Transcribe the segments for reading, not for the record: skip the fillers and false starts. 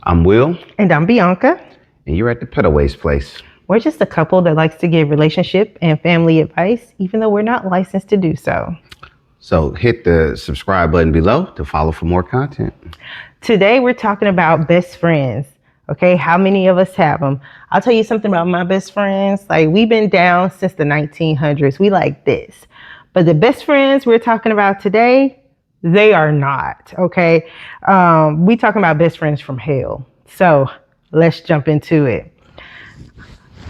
I'm Will. And I'm Bianca. And you're at the Petaways Place. We're just a couple that likes to give relationship and family advice, even though we're not licensed to do so. So hit the subscribe button below to follow for more content. Today, we're talking about best friends. Okay, how many of us have them? I'll tell you something about my best friends. Like, we've been down since the 1900s. We like this. But the best friends we're talking about today, they are not, okay? We talking about best friends from hell. So let's jump into it.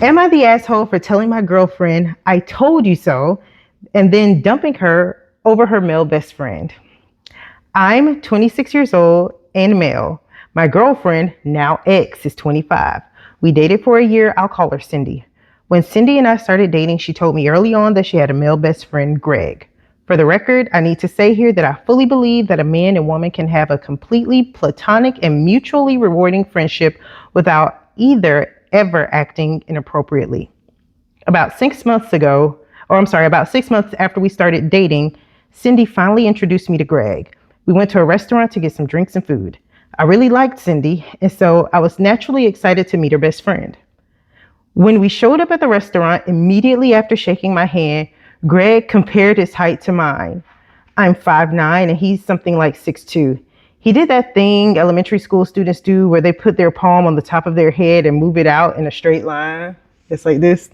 Am I the asshole for telling my girlfriend I told you so and then dumping her over her male best friend? I'm 26 years old and male. My girlfriend, now ex, is 25. We dated for a year. I'll call her Cindy. When Cindy and I started dating, she told me early on that she had a male best friend, Greg. For the record, I need to say here that I fully believe that a man and woman can have a completely platonic and mutually rewarding friendship without either ever acting inappropriately. About 6 months after we started dating, Cindy finally introduced me to Greg. We went to a restaurant to get some drinks and food. I really liked Cindy, and so I was naturally excited to meet her best friend. When we showed up at the restaurant, immediately after shaking my hand, Greg compared his height to mine. I'm 5'9" and he's something like 6'2". He did that thing elementary school students do where they put their palm on the top of their head and move it out in a straight line. It's like this.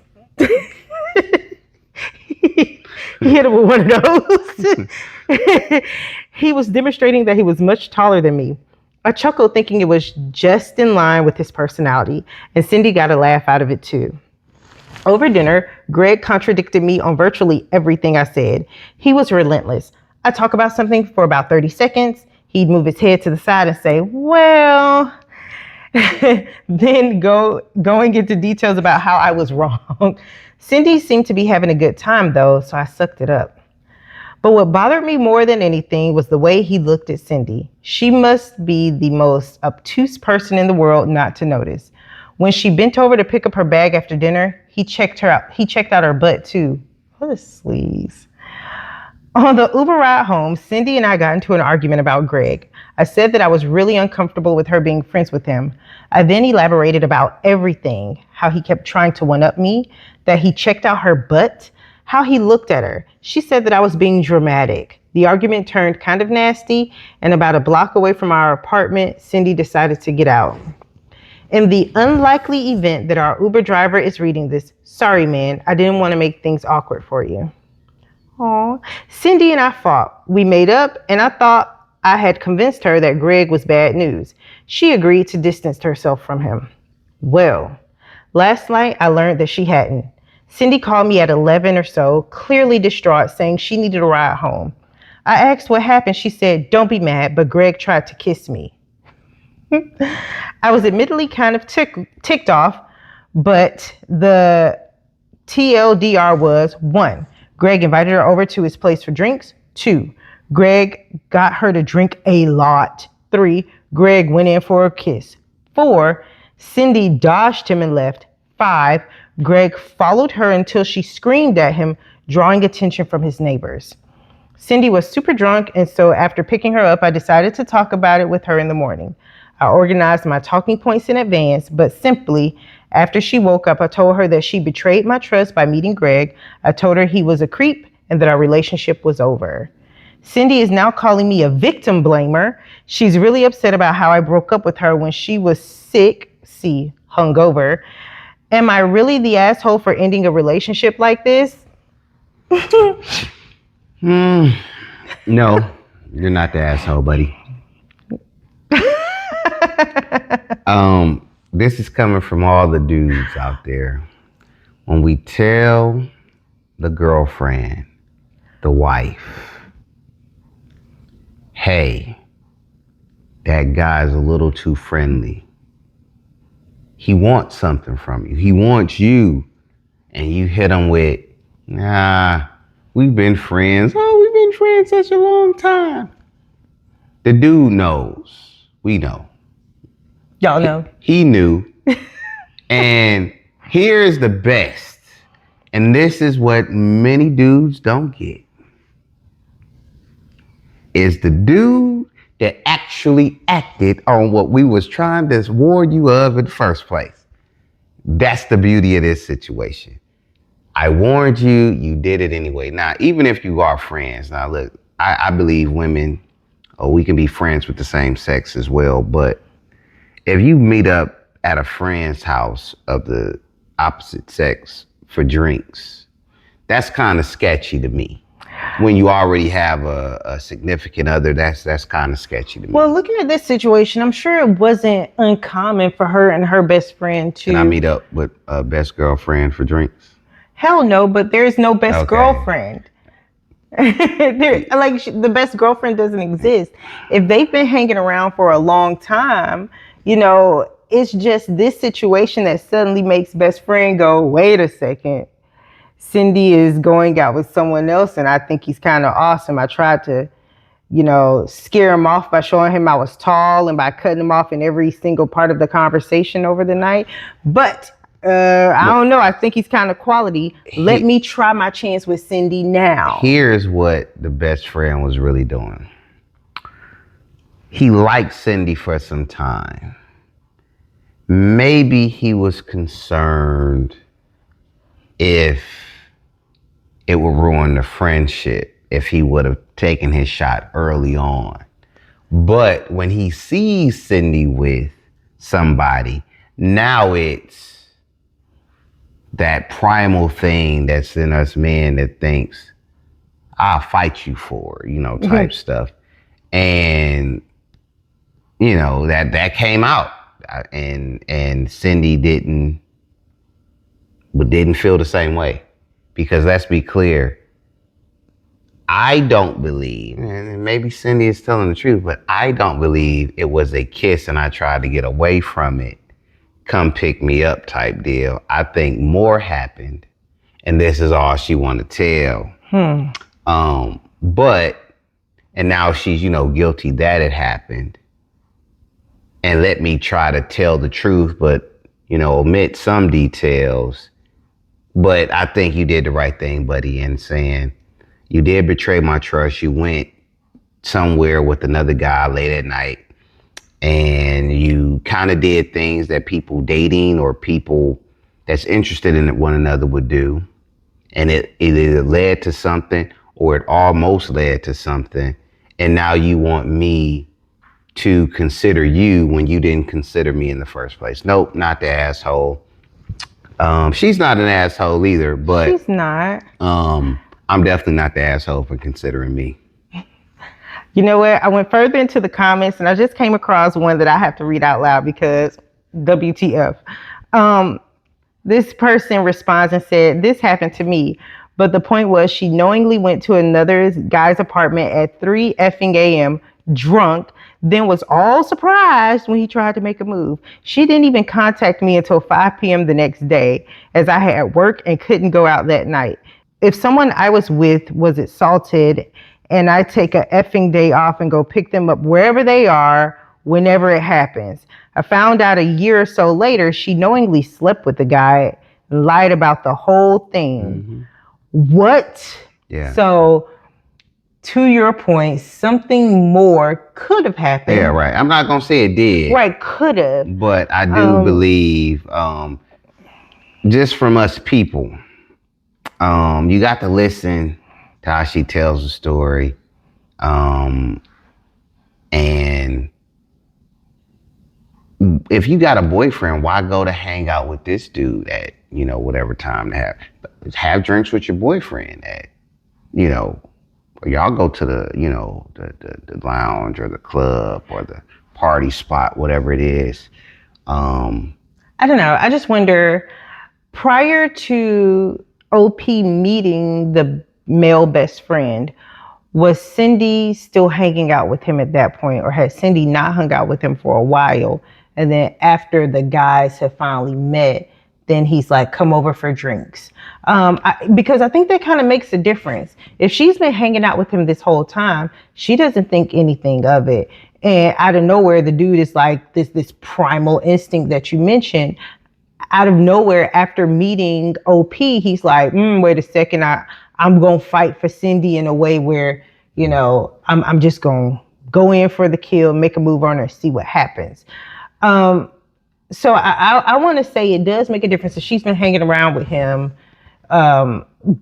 He hit him with one of those. He was demonstrating that he was much taller than me. I chuckled thinking it was just in line with his personality, and Cindy got a laugh out of it too. Over dinner, Greg contradicted me on virtually everything I said. He was relentless. I'd talk about something for about 30 seconds. He'd move his head to the side and say, well, then going into details about how I was wrong. Cindy seemed to be having a good time though, so I sucked it up. But what bothered me more than anything was the way he looked at Cindy. She must be the most obtuse person in the world not to notice. When she bent over to pick up her bag after dinner, he checked her out. He checked out her butt too. What a sleaze. On the Uber ride home, Cindy and I got into an argument about Greg. I said that I was really uncomfortable with her being friends with him. I then elaborated about everything, how he kept trying to one-up me, that he checked out her butt, how he looked at her. She said that I was being dramatic. The argument turned kind of nasty, and about a block away from our apartment, Cindy decided to get out. In the unlikely event that our Uber driver is reading this, sorry man, I didn't want to make things awkward for you. Aw. Cindy and I fought. We made up, and I thought I had convinced her that Greg was bad news. She agreed to distance herself from him. Well, last night I learned that she hadn't. Cindy called me at 11 or so, clearly distraught, saying she needed a ride home. I asked what happened. She said, don't be mad, but Greg tried to kiss me. I was admittedly kind of ticked off, but the TLDR was 1, Greg invited her over to his place for drinks. 2, Greg got her to drink a lot. 3, Greg went in for a kiss. 4, Cindy dodged him and left. 5, Greg followed her until she screamed at him, drawing attention from his neighbors. Cindy was super drunk, and so after picking her up, I decided to talk about it with her in the morning. I organized my talking points in advance, but simply, after she woke up, I told her that she betrayed my trust by meeting Greg. I told her he was a creep and that our relationship was over. Cindy is now calling me a victim blamer. She's really upset about how I broke up with her when she was sick, hungover. Am I really the asshole for ending a relationship like this? No, you're not the asshole, buddy. This is coming from all the dudes out there. When we tell the girlfriend, the wife, hey, that guy's a little too friendly. He wants something from you. He wants you. And you hit him with, nah, we've been friends. Oh, we've been friends such a long time. The dude knows. We know. Y'all know. He knew. And here's the best. And this is what many dudes don't get. Is the dude that actually acted on what we was trying to warn you of in the first place. That's the beauty of this situation. I warned you, you did it anyway. Now, even if you are friends, now look, I believe women, we can be friends with the same sex as well, but if you meet up at a friend's house of the opposite sex for drinks, that's kind of sketchy to me. When you already have a significant other, that's kind of sketchy to me. Well, looking at this situation, I'm sure it wasn't uncommon for her and her best friend to... Can I meet up with a best girlfriend for drinks? Hell no, but there's no best girlfriend. The best girlfriend doesn't exist. If they've been hanging around for a long time, it's just this situation that suddenly makes best friend go, wait a second. Cindy is going out with someone else and I think he's kind of awesome. I tried to, scare him off by showing him I was tall and by cutting him off in every single part of the conversation over the night. But I don't know. I think he's kind of quality. Let me try my chance with Cindy now. Here's what the best friend was really doing. He liked Cindy for some time. Maybe he was concerned if it would ruin the friendship if he would have taken his shot early on. But when he sees Cindy with somebody, now it's that primal thing that's in us men that thinks, I'll fight you for, type stuff. And, that came out. And Cindy didn't feel the same way. Because let's be clear, I don't believe, and maybe Cindy is telling the truth, but I don't believe it was a kiss and I tried to get away from it, come pick me up type deal. I think more happened, and this is all she wanted to tell. And now she's, guilty that it happened. And let me try to tell the truth, but, omit some details. But I think you did the right thing, buddy, in saying you did betray my trust. You went somewhere with another guy late at night and you kind of did things that people dating or people that's interested in one another would do. And it either led to something or it almost led to something. And now you want me to consider you when you didn't consider me in the first place. Nope, not the asshole. She's not an asshole either, but she's not. I'm definitely not the asshole for considering me. You know what? I went further into the comments and I just came across one that I have to read out loud because WTF. This person responds and said, this happened to me. But the point was she knowingly went to another guy's apartment at 3 effing a.m. drunk, then was all surprised when he tried to make a move. She didn't even contact me until 5 p.m. the next day as I had work and couldn't go out that night. If someone I was with was assaulted and I take a effing day off and go pick them up wherever they are, whenever it happens. I found out a year or so later, she knowingly slept with the guy and lied about the whole thing. What? Yeah. So, to your point, something more could have happened. Yeah, right. I'm not going to say it did. Right, could have. But I do believe, just from us people, you got to listen to how she tells the story. And if you got a boyfriend, why go to hang out with this dude at, whatever time to have? Have drinks with your boyfriend at, or y'all go to the, the lounge or the club or the party spot, whatever it is. I don't know. I just wonder, prior to OP meeting the male best friend, was Cindy still hanging out with him at that point, or had Cindy not hung out with him for a while? And then after the guys have finally met, then he's like, come over for drinks. Because I think that kind of makes a difference. If she's been hanging out with him this whole time, she doesn't think anything of it. And out of nowhere, the dude is like this primal instinct that you mentioned. Out of nowhere, after meeting OP, he's like, wait a second, I'm going to fight for Cindy in a way where, I'm just going to go in for the kill, make a move on her, see what happens. So I want to say it does make a difference that she's been hanging around with him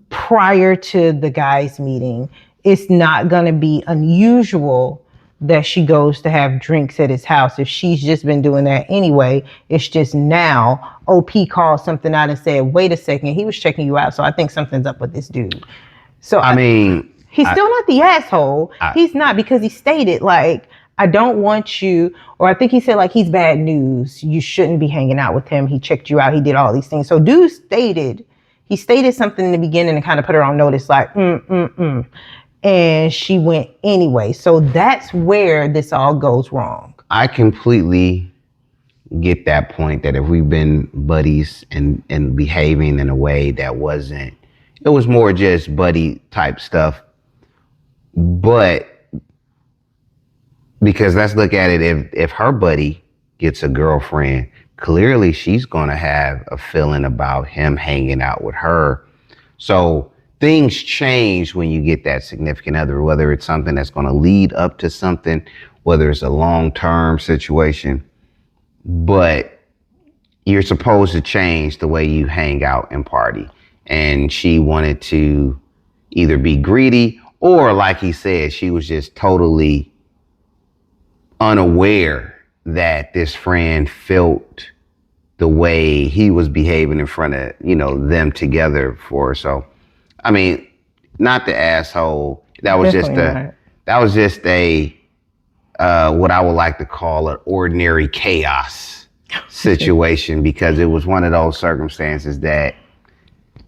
prior to the guys meeting. It's not going to be unusual that she goes to have drinks at his house if she's just been doing that anyway. It's just now OP called something out and said, wait a second, he was checking you out, so I think something's up with this dude. So I mean, he's still not the asshole. He's not, because he stated like, I don't want you, or I think he said like, he's bad news, you shouldn't be hanging out with him, he checked you out, he did all these things. So dude stated something in the beginning and kind of put her on notice like and she went anyway. So that's where this all goes wrong. I completely get that point, that if we've been buddies and behaving in a way that wasn't, it was more just buddy type stuff. But because let's look at it, if her buddy gets a girlfriend, clearly she's going to have a feeling about him hanging out with her. So things change when you get that significant other, whether it's something that's going to lead up to something, whether it's a long-term situation. But you're supposed to change the way you hang out and party. And she wanted to either be greedy or, like he said, she was just totally unaware that this friend felt the way he was behaving in front of, them together for her. So, I mean, not the asshole. That was just a what I would like to call an ordinary chaos situation, because it was one of those circumstances that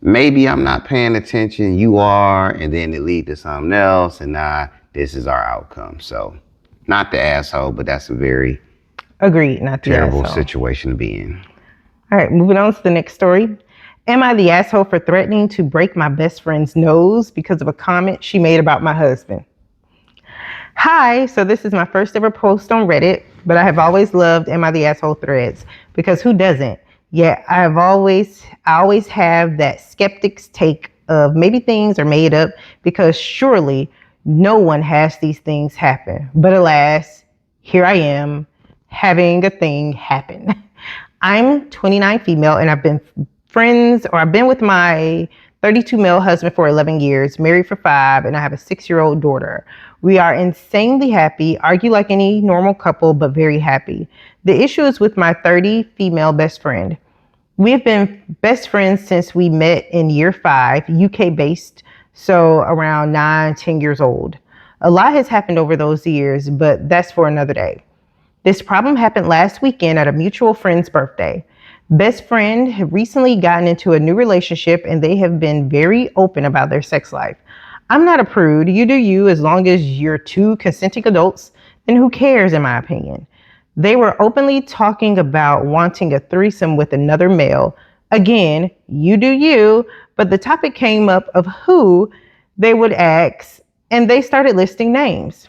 maybe I'm not paying attention, you are, and then it lead to something else, and this is our outcome. So, not the asshole, but that's a very agreed, not the terrible asshole situation to be in. All right, moving on to the next story. Am I the asshole for threatening to break my best friend's nose because of a comment she made about my husband? Hi, so this is my first ever post on Reddit, but I have always loved Am I the Asshole threads, because who doesn't? Yet I always have that skeptic's take of maybe things are made up, because surely no one has these things happen. But alas, here I am having a thing happen. I'm 29 female and I've been with my 32 male husband for 11 years, married for 5, and I have a 6-year-old daughter. We are insanely happy, argue like any normal couple, but very happy. The issue is with my 30 female best friend. We have been best friends since we met in year 5, UK based, so around 9-10 years old. A lot has happened over those years, but that's for another day. This problem happened last weekend at a mutual friend's birthday. Best friend have recently gotten into a new relationship and they have been very open about their sex life. I'm not a prude. You do you, as long as you're 2 consenting adults, then who cares, in my opinion. They were openly talking about wanting a threesome with another male. Again, you do you, but the topic came up of who they would ask, and they started listing names.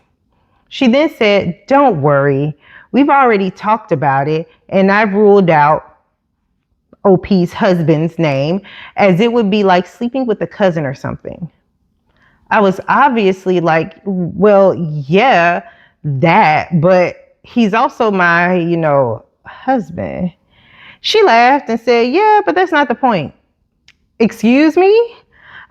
She then said, "Don't worry, we've already talked about it, and I've ruled out OP's husband's name, as it would be like sleeping with a cousin or something." I was obviously like, well, yeah, that, but he's also my, husband. She laughed and said, "Yeah, but that's not the point." Excuse me?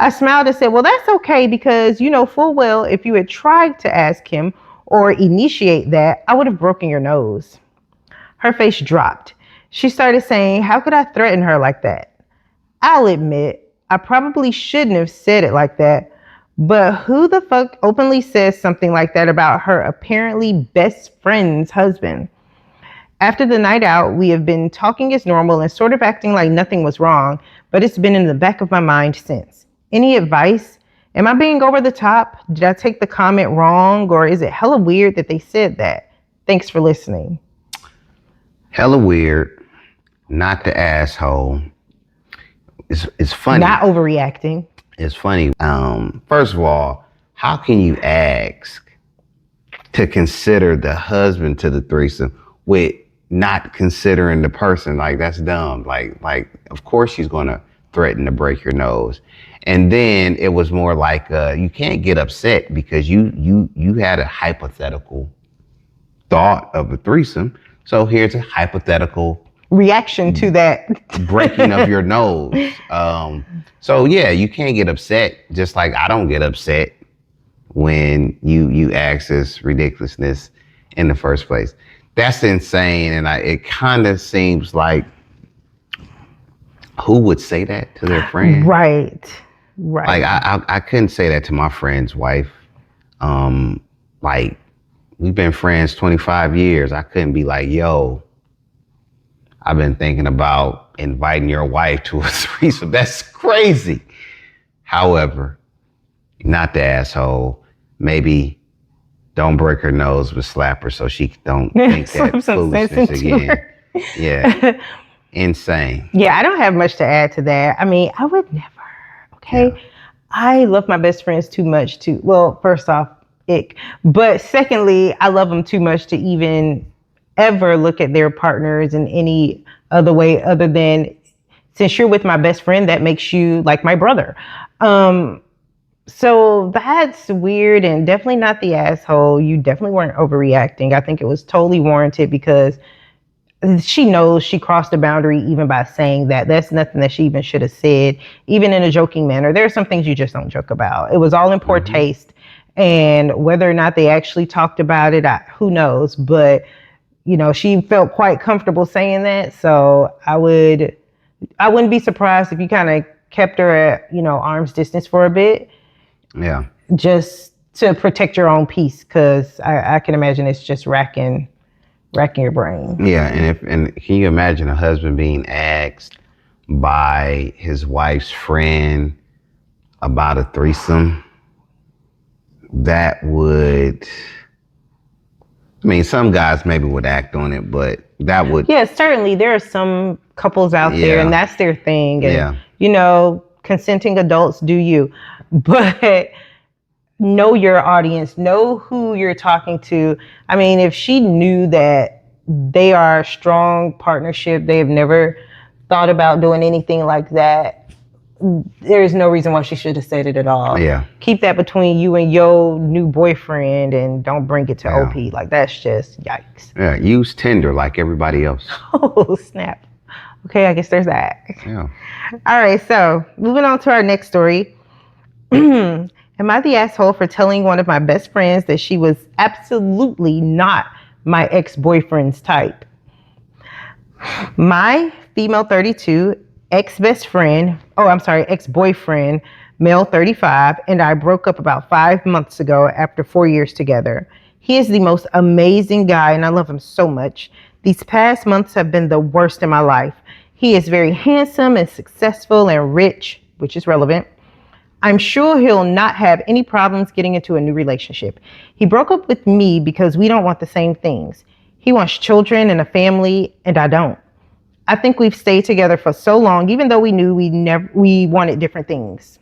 I smiled and said, "Well, that's okay, because you know full well if you had tried to ask him or initiate that, I would have broken your nose." Her face dropped. She started saying, "How could I threaten her like that?" I'll admit, I probably shouldn't have said it like that, but who the fuck openly says something like that about her apparently best friend's husband? After the night out, we have been talking as normal and sort of acting like nothing was wrong, but it's been in the back of my mind since. Any advice? Am I being over the top? Did I take the comment wrong, or is it hella weird that they said that? Thanks for listening. Hella weird, not the asshole. It's funny. Not overreacting. It's funny. First of all, how can you ask to consider the husband to the threesome with not considering the person? Like, that's dumb. Like, of course she's gonna threatened to break your nose. And then it was more like you can't get upset because you had a hypothetical thought of a threesome. So here's a hypothetical reaction to that breaking of your nose. So yeah, you can't get upset. Just like I don't get upset when you ask this ridiculousness in the first place. That's insane, and it kind of seems like who would say that to their friend? Right. Like I couldn't say that to my friend's wife. Like we've been friends 25 years. I couldn't be like, yo, I've been thinking about inviting your wife to a threesome. That's crazy. However, not the asshole. Maybe don't break her nose, but slap her so she don't think that foolishness again. Yeah. Insane. Yeah, I don't have much to add to that. I mean, I would never. Okay. Yeah. I love my best friends too much to, well, first off, ick. But secondly, I love them too much to even ever look at their partners in any other way other than, since you're with my best friend, that makes you like my brother. So that's weird and definitely not the asshole. You definitely weren't overreacting. I think it was totally warranted because she knows she crossed the boundary even by saying that. That's nothing that she even should have said, even in a joking manner. There are some things you just don't joke about. It was all in poor taste. And whether or not they actually talked about it, who knows? But, you know, she felt quite comfortable saying that. So I wouldn't be surprised if you kind of kept her at, you know, arm's distance for a bit. Yeah. Just to protect your own peace, because I can imagine it's just racking your brain. Yeah, and can you imagine a husband being asked by his wife's friend about a threesome? That would, I mean, some guys maybe would act on it, but that would. Yeah, certainly there are some couples out there and that's their thing. And, you know, consenting adults do you. But know your audience, know who you're talking to. I mean, if she knew that they are a strong partnership, they have never thought about doing anything like that, there's no reason why she should have said it at all. Yeah. Keep that between you and your new boyfriend and don't bring it to OP. Like, that's just yikes. Yeah, use Tinder like everybody else. Oh, snap. Okay, I guess there's that. Yeah. All right, so moving on to our next story. Am I the asshole for telling one of my best friends that she was absolutely not my ex-boyfriend's type? My female 32 ex-boyfriend, male 35, and I broke up about 5 months ago after 4 years together. He is the most amazing guy and I love him so much. These past months have been the worst in my life. He is very handsome and successful and rich, which is relevant. I'm sure he'll not have any problems getting into a new relationship. He broke up with me because we don't want the same things. He wants children and a family, and I don't. I think we've stayed together for so long, even though we knew we wanted different things.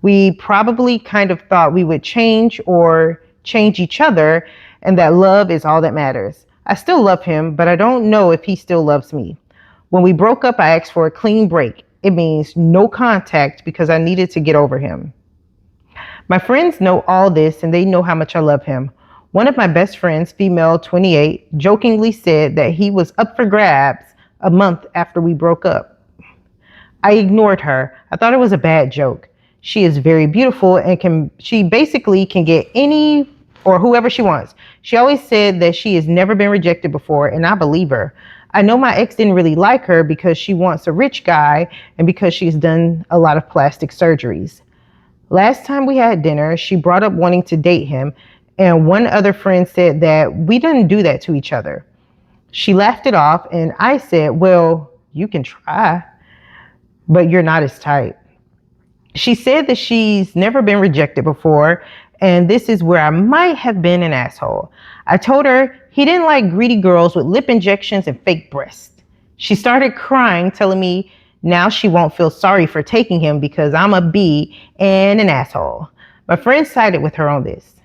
We probably kind of thought we would change or change each other, and that love is all that matters. I still love him, but I don't know if he still loves me. When we broke up, I asked for a clean break. It means no contact because I needed to get over him. My friends know all this and they know how much I love him. One of my best friends, female 28, jokingly said that he was up for grabs a month after we broke up. I ignored her. I thought it was a bad joke. She is very beautiful and she basically can get any or whoever she wants. She always said that she has never been rejected before, and I believe her. I know my ex didn't really like her because she wants a rich guy and because she's done a lot of plastic surgeries. Last time we had dinner, she brought up wanting to date him, and one other friend said that we didn't do that to each other. She laughed it off, and I said, well, you can try, but you're not his type. She said that she's never been rejected before, and this is where I might have been an asshole. I told her he didn't like greedy girls with lip injections and fake breasts. She started crying, telling me now she won't feel sorry for taking him because I'm a B and an asshole. My friend sided with her on this.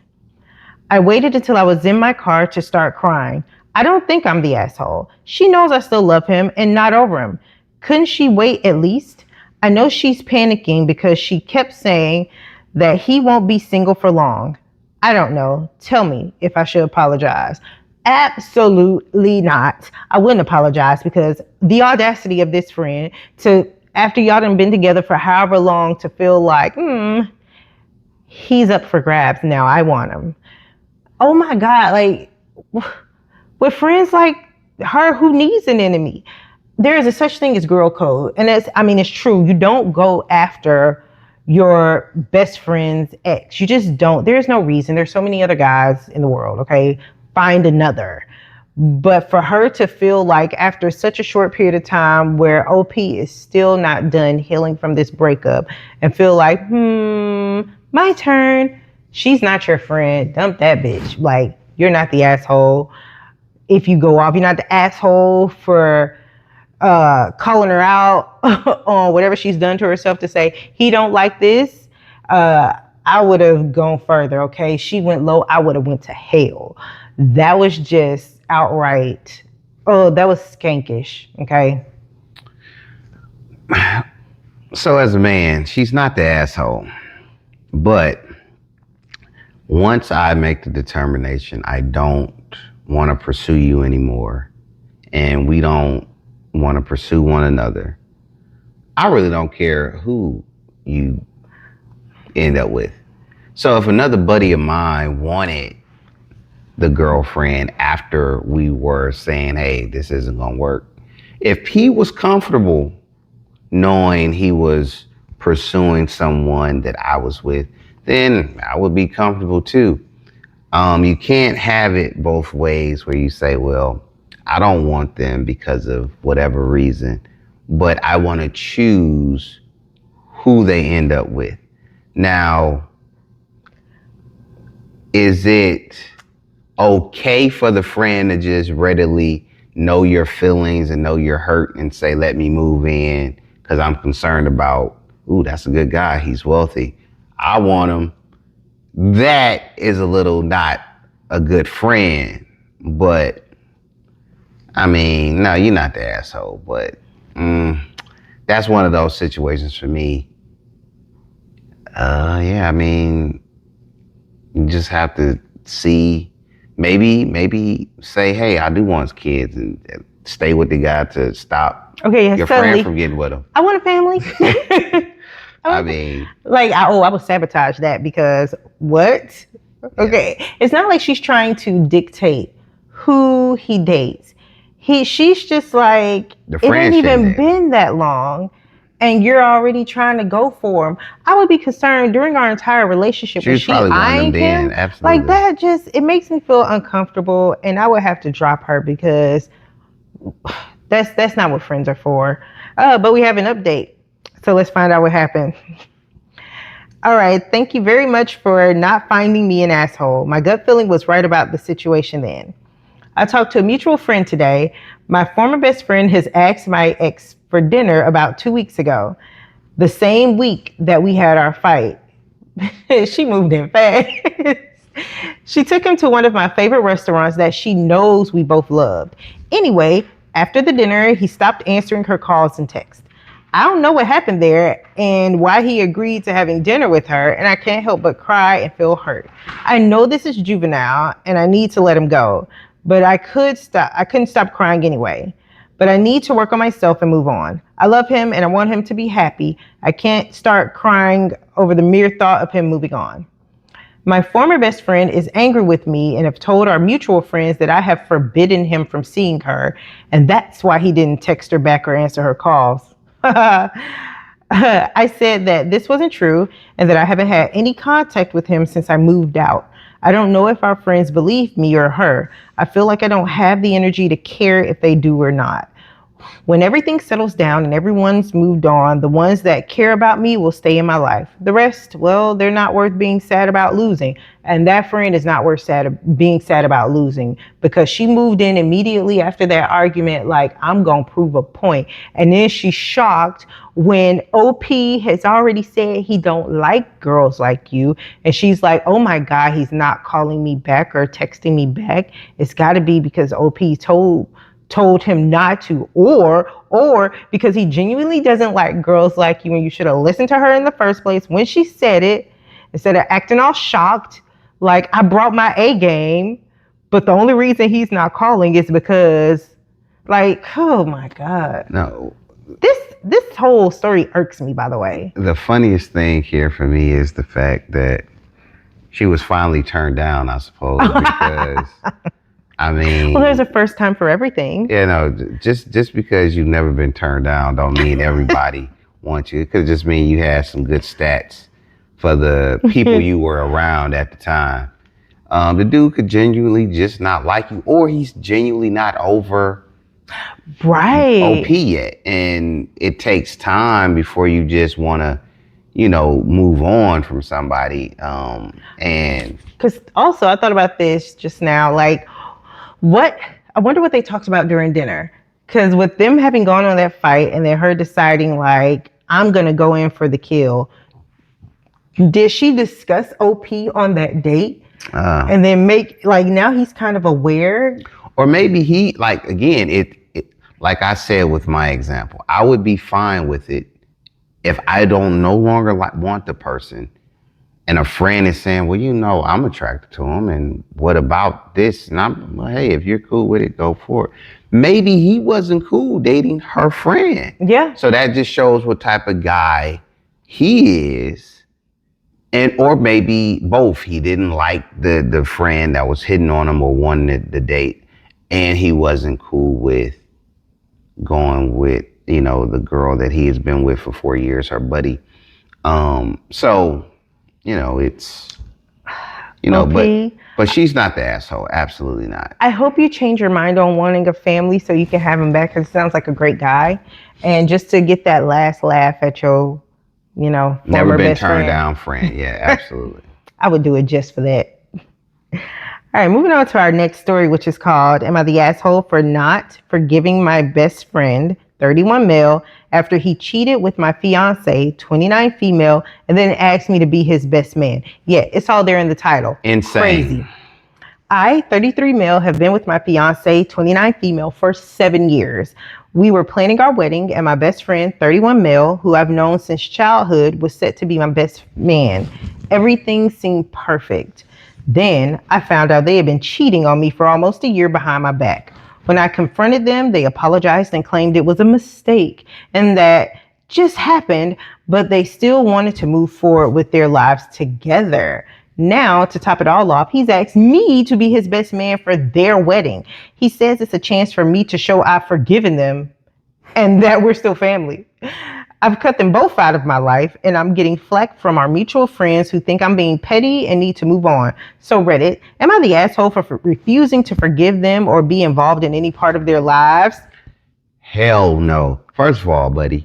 I waited until I was in my car to start crying. I don't think I'm the asshole. She knows I still love him and not over him. Couldn't she wait at least? I know she's panicking because she kept saying that he won't be single for long. I don't know. Tell me if I should apologize. Absolutely not. I wouldn't apologize because the audacity of this friend to, after y'all done been together for however long, to feel like, he's up for grabs now. I want him. Oh my God. Like, with friends like her, who needs an enemy? There is a such thing as girl code. And it's true. You don't go after your best friend's ex. You just don't. There's no reason. There's so many other guys in the world, okay? Find another. But for her to feel like after such a short period of time where OP is still not done healing from this breakup and feel like, my turn. She's not your friend. Dump that bitch. Like, you're not the asshole. If you go off, you're not the asshole for calling her out on whatever she's done to herself to say he don't like this. I would have gone further. Okay, she went low. I would have went to hell. That was just outright. Oh, that was skankish. Okay. So as a man, she's not the asshole, but once I make the determination I don't want to pursue you anymore, and we don't want to pursue one another, I really don't care who you end up with. So if another buddy of mine wanted the girlfriend after we were saying, hey, this isn't gonna work, if he was comfortable knowing he was pursuing someone that I was with, then I would be comfortable too. You can't have it both ways where you say, well, I don't want them because of whatever reason, but I want to choose who they end up with. Now, is it okay for the friend to just readily know your feelings and know your hurt and say, let me move in because I'm concerned about, ooh, that's a good guy, he's wealthy, I want him? That is a little not a good friend. But I mean, no, you're not the asshole, but that's one of those situations for me. Yeah, I mean, you just have to see, maybe say, hey, I do want kids, and stay with the guy to stop your friend from getting with him. I want a family. I mean, like, I would sabotage that because what? Okay, yeah. It's not like she's trying to dictate who he dates. She's just like, it ain't even been that long, and you're already trying to go for him. I would be concerned during our entire relationship when she eyeing him. Absolutely. Like, that just, it makes me feel uncomfortable, and I would have to drop her because that's not what friends are for. But we have an update. So let's find out what happened. All right. Thank you very much for not finding me an asshole. My gut feeling was right about the situation then. I talked to a mutual friend today. My former best friend has asked my ex for dinner about 2 weeks ago, the same week that we had our fight. She moved in fast. She took him to one of my favorite restaurants that she knows we both loved. Anyway, after the dinner, he stopped answering her calls and texts. I don't know what happened there and why he agreed to having dinner with her, and I can't help but cry and feel hurt. I know this is juvenile and I need to let him go, but I couldn't stop crying anyway. But I need to work on myself and move on. I love him and I want him to be happy. I can't start crying over the mere thought of him moving on. My former best friend is angry with me and have told our mutual friends that I have forbidden him from seeing her, and that's why he didn't text her back or answer her calls. I said that this wasn't true and that I haven't had any contact with him since I moved out. I don't know if our friends believe me or her. I feel like I don't have the energy to care if they do or not. When everything settles down and everyone's moved on, the ones that care about me will stay in my life. The rest, well, they're not worth being sad about losing. And that friend is not worth being sad about losing, because she moved in immediately after that argument like, I'm going to prove a point. And then she's shocked when OP has already said he don't like girls like you. And she's like, oh my God, he's not calling me back or texting me back. It's got to be because OP told told him not to, or because he genuinely doesn't like girls like you and you should have listened to her in the first place when she said it, instead of acting all shocked like I brought my A game, but the only reason he's not calling is because, like, oh my God. No. This whole story irks me, by the way. The funniest thing here for me is the fact that she was finally turned down, I suppose, because I mean, well, there's a first time for everything. You know, just because you've never been turned down don't mean everybody wants you. It could just mean you had some good stats for the people you were around at the time. The dude could genuinely just not like you, or he's genuinely not over OP yet. And it takes time before you just want to, move on from somebody. And because also I thought about this just now, like, I wonder what they talked about during dinner. Because with them having gone on that fight and then her deciding, like, I'm going to go in for the kill, did she discuss OP on that date? And then now he's kind of aware? Or maybe he, like, again, it like I said with my example, I would be fine with it if I don't no longer want the person. And a friend is saying, well, I'm attracted to him. And what about this? And hey, if you're cool with it, go for it. Maybe he wasn't cool dating her friend. Yeah. So that just shows what type of guy he is. Or maybe both. He didn't like the friend that was hitting on him or wanted the date. And he wasn't cool with going with, the girl that he has been with for 4 years, her buddy. So, it's, but she's not the asshole. Absolutely not. I hope you change your mind on wanting a family so you can have him back, because he sounds like a great guy. And just to get that last laugh at your, former never been best turned friend. down friend. Yeah, absolutely. I would do it just for that. All right, moving on to our next story, which is called, Am I the Asshole for Not Forgiving My Best Friend, 31 male, after he cheated with my fiancée, 29 female, and then asked me to be his best man? Yeah, it's all there in the title. Insane. Crazy. I, 33 male, have been with my fiancée, 29 female, for 7 years. We were planning our wedding, and my best friend, 31 male, who I've known since childhood, was set to be my best man. Everything seemed perfect. Then I found out they had been cheating on me for almost a year behind my back. When I confronted them, they apologized and claimed it was a mistake and that just happened, but they still wanted to move forward with their lives together. Now, to top it all off, he's asked me to be his best man for their wedding. He says it's a chance for me to show I've forgiven them and that we're still family. I've cut them both out of my life, and I'm getting flack from our mutual friends who think I'm being petty and need to move on. So Reddit, am I the asshole for refusing to forgive them or be involved in any part of their lives? Hell no. First of all, buddy,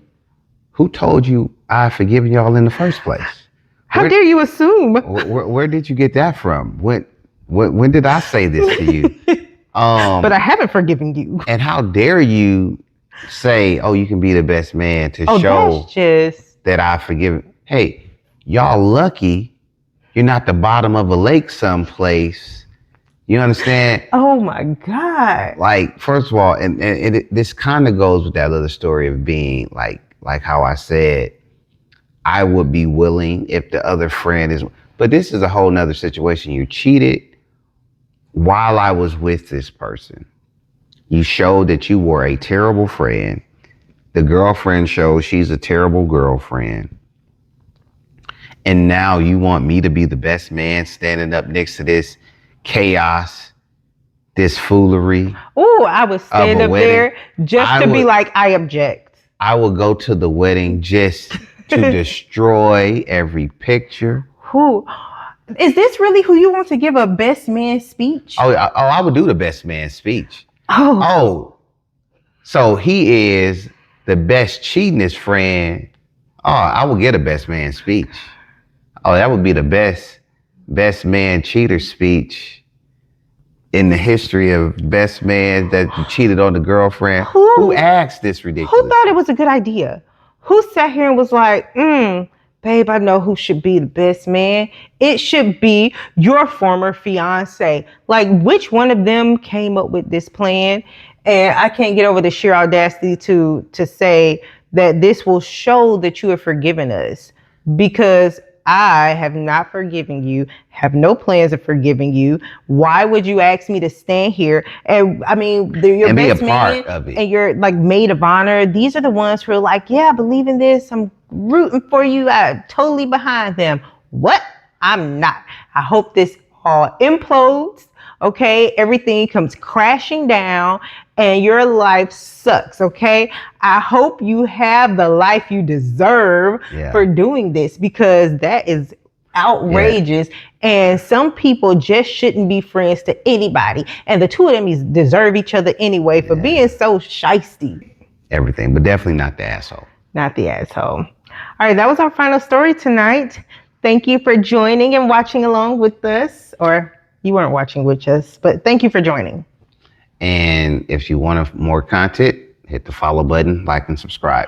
who told you I've forgiven y'all in the first place? How dare you assume? Where did you get that from? When did I say this to you? But I haven't forgiven you. And how dare you say, oh, you can be the best man to show that I forgive. Hey, y'all lucky you're not the bottom of a lake someplace. You understand? Oh my God. Like, first of all, and this kind of goes with that other story of being like how I said, I would be willing if the other friend is, but this is a whole nother situation. You cheated while I was with this person. You showed that you were a terrible friend. The girlfriend shows she's a terrible girlfriend. And now you want me to be the best man standing up next to this chaos, this foolery. Oh, I would stand up there just to be like, I object. I would go to the wedding just to destroy every picture. Who? Is this really who you want to give a best man speech? I would do the best man speech. Oh, so he is the best cheatingest friend. Oh, I would get a best man speech. Oh, that would be the best man cheater speech in the history of best man that cheated on the girlfriend. Who asked this ridiculous? Who thought it was a good idea? Who sat here and was like, babe, I know who should be the best man. It should be your former fiance. Like, which one of them came up with this plan? And I can't get over the sheer audacity to say that this will show that you have forgiven us, because I have not forgiven you, have no plans of forgiving you. Why would you ask me to stand here? And I mean, your And be a best part man of it. and your like maid of honor, these are the ones who are like, yeah, I believe in this. I'm rooting for you. I'm totally behind them. What? I'm not. I hope this all implodes. Okay, everything comes crashing down and your life sucks. Okay, I hope you have the life you deserve for doing this, because that is outrageous. And some people just shouldn't be friends to anybody, and the two of them deserve each other anyway for being so shisty. Everything, but definitely not the asshole. Not the asshole. All right, that was our final story tonight. Thank you for joining and watching along with us. Or you weren't watching with us, but thank you for joining. And if you want more content, hit the follow button, like, and subscribe.